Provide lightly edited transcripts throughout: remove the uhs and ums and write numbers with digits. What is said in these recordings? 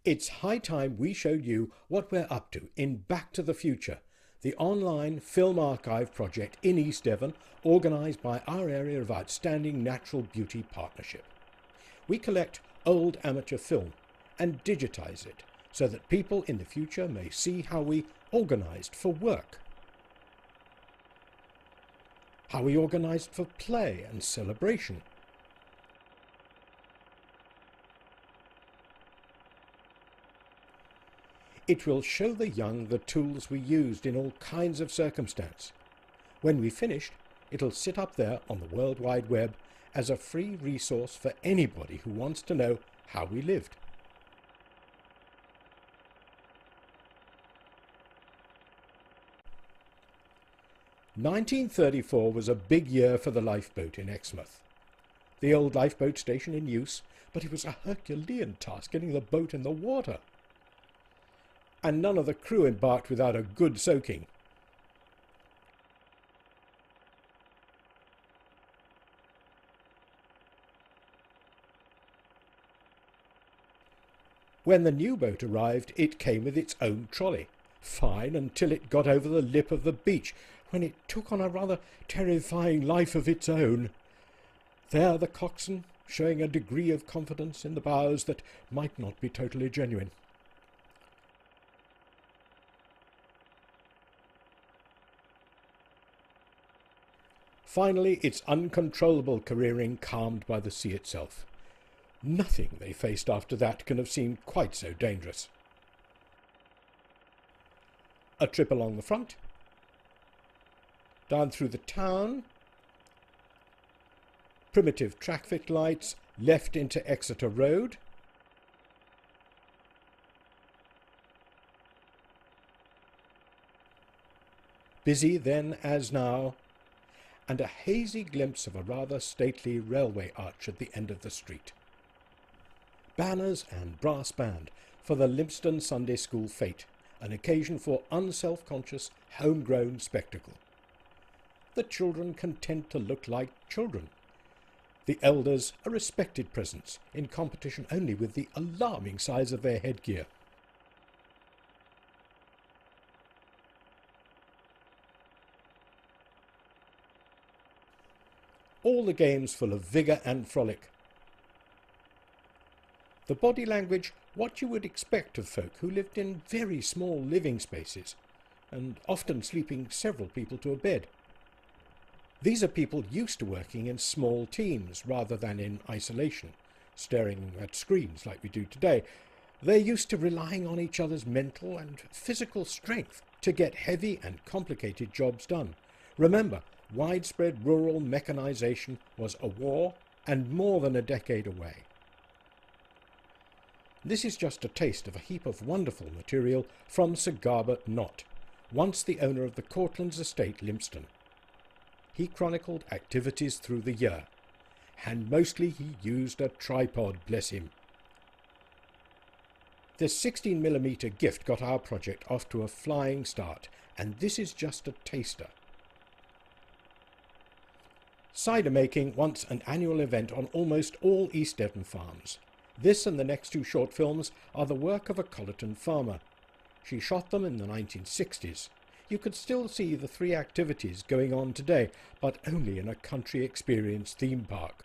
It's high time we showed you what we're up to in Back to the Future, the online film archive project in East Devon, organised by our area of outstanding natural beauty partnership. We collect old amateur film and digitise it so that people in the future may see how we organised for work, how we organised for play and celebration, it will show the young the tools we used in all kinds of circumstance. When we've finished, it'll sit up there on the World Wide Web as a free resource for anybody who wants to know how we lived. "1934 was a big year for the lifeboat in Exmouth. The old lifeboat station in use, but it was a Herculean task getting the boat in the water. And none of the crew embarked without a good soaking. When the new boat arrived, it came with its own trolley, fine until it got over the lip of the beach, when it took on a rather terrifying life of its own. There the coxswain, showing a degree of confidence in the bows that might not be totally genuine. Finally, its uncontrollable careering calmed by the sea itself. Nothing they faced after that can have seemed quite so dangerous. A trip along the front, down through the town, primitive traffic lights, left into Exeter Road, busy then as now, and a hazy glimpse of a rather stately railway arch at the end of the street. Banners and brass band for the Lympston Sunday School fete, an occasion for unself-conscious, homegrown spectacle. The children content to look like children. The elders a respected presence, in competition only with the alarming size of their headgear. All the games full of vigour and frolic. The body language what you would expect of folk who lived in very small living spaces, and often sleeping several people to a bed. These are people used to working in small teams rather than in isolation, staring at screens like we do today. They're used to relying on each other's mental and physical strength to get heavy and complicated jobs done. Remember, widespread rural mechanisation was a war and more than a decade away. This is just a taste of a heap of wonderful material from Sir Garbert Knott, once the owner of the Cortlands estate, Lympston. He chronicled activities through the year, and mostly he used a tripod, bless him. This 16mm gift got our project off to a flying start, and this is just a taster. Cider making once an annual event on almost all East Devon farms. This and the next two short films are the work of a Colleton farmer. She shot them in the 1960s. You could still see the three activities going on today, but only in a country experience theme park.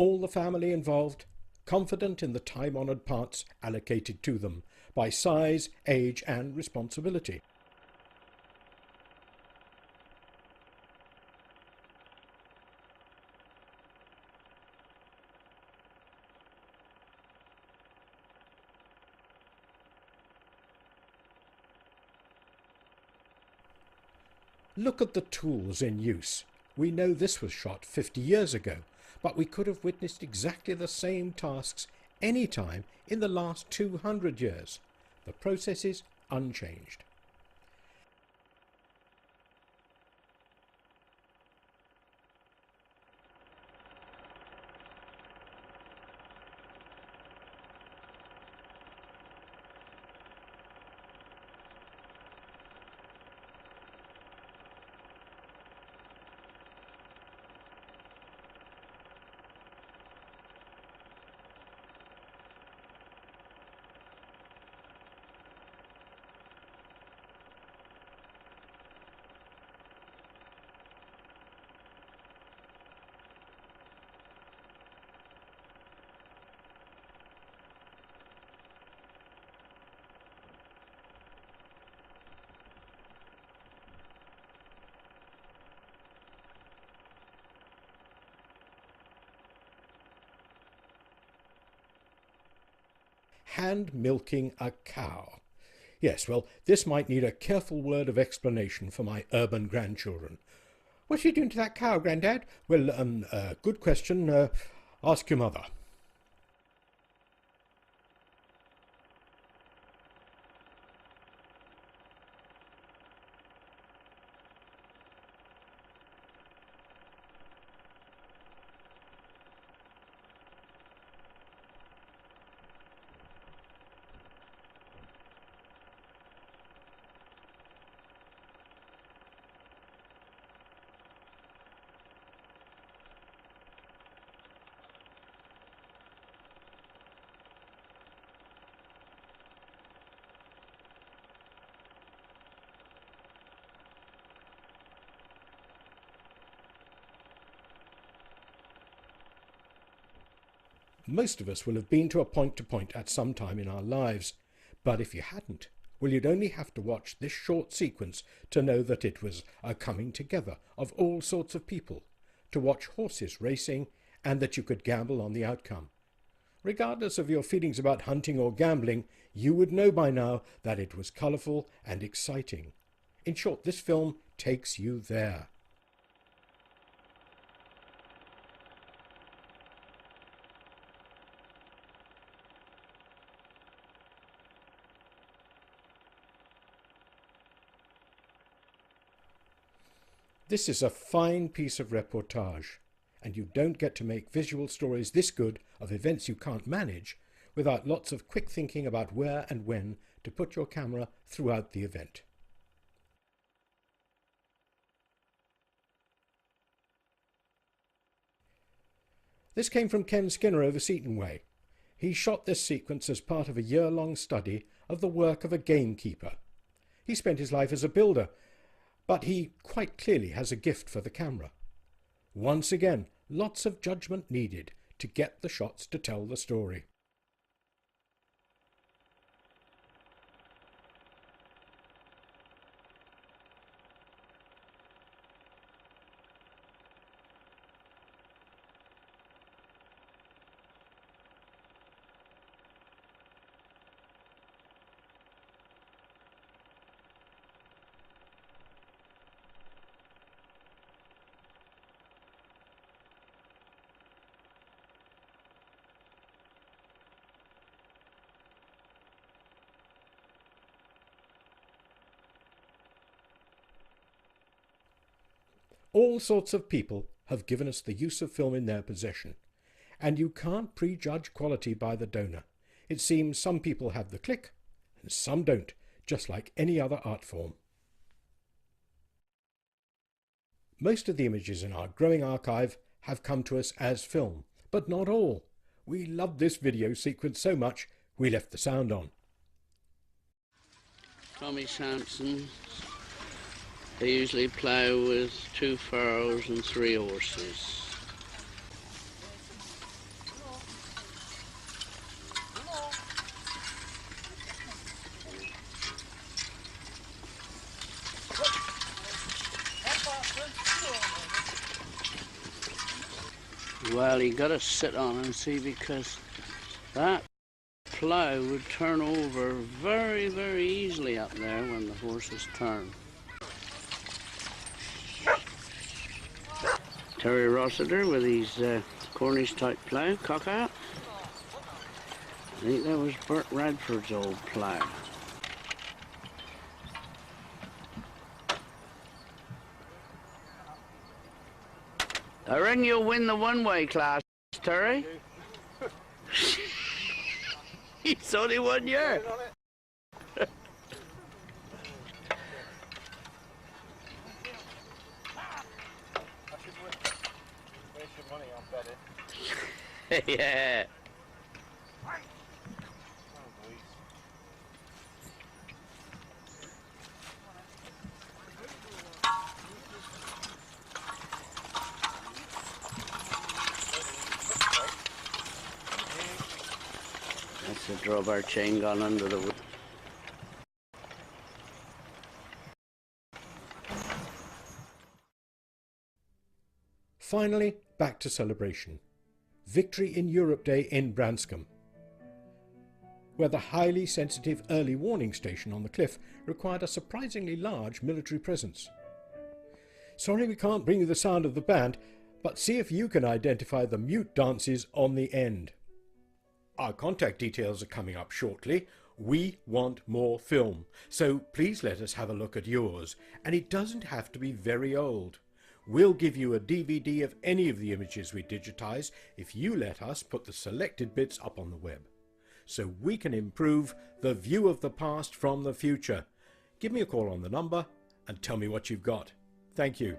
All the family involved, confident in the time-honoured parts allocated to them by size, age and responsibility. Look at the tools in use. We know this was shot 50 years ago, but we could have witnessed exactly the same tasks any time in the last 200 years. The process is unchanged. Hand milking a cow. Yes, well, this might need a careful word of explanation for my urban grandchildren. What's she doing to that cow, Grandad? Well, good question. Ask your mother. Most of us will have been to a point-to-point at some time in our lives, but if you hadn't, well, you'd only have to watch this short sequence to know that it was a coming together of all sorts of people, to watch horses racing, and that you could gamble on the outcome. Regardless of your feelings about hunting or gambling, you would know by now that it was colourful and exciting. In short, this film takes you there. This is a fine piece of reportage, and you don't get to make visual stories this good of events you can't manage without lots of quick thinking about where and when to put your camera throughout the event. This came from Ken Skinner over Seaton Way. He shot this sequence as part of a year-long study of the work of a gamekeeper. He spent his life as a builder, but he quite clearly has a gift for the camera. Once again, lots of judgment needed to get the shots to tell the story. All sorts of people have given us the use of film in their possession, and you can't prejudge quality by the donor. It seems some people have the click and some don't, just like any other art form. Most of the images in our growing archive have come to us as film, but not all. We loved this video sequence so much we left the sound on. Tommy Sampson. They usually plough with 2 furrows and 3 horses. Well, you got to sit on and see, because that plough would turn over very, very easily up there when the horses turn. Terry Rossiter with his Cornish type plough, cock out. I think that was Bert Radford's old plough. I reckon you'll win the one-way class, Terry. It's only 1 year. Yeah. That's the drawbar chain gone under the wood. Finally, back to celebration. Victory in Europe Day in Branscombe, where the highly sensitive early warning station on the cliff required a surprisingly large military presence. Sorry we can't bring you the sound of the band, but see if you can identify the mute dances on the end. Our contact details are coming up shortly. We want more film, so please let us have a look at yours, and it doesn't have to be very old. We'll give you a DVD of any of the images we digitize if you let us put the selected bits up on the web, so we can improve the view of the past from the future. Give me a call on the number and tell me what you've got. Thank you.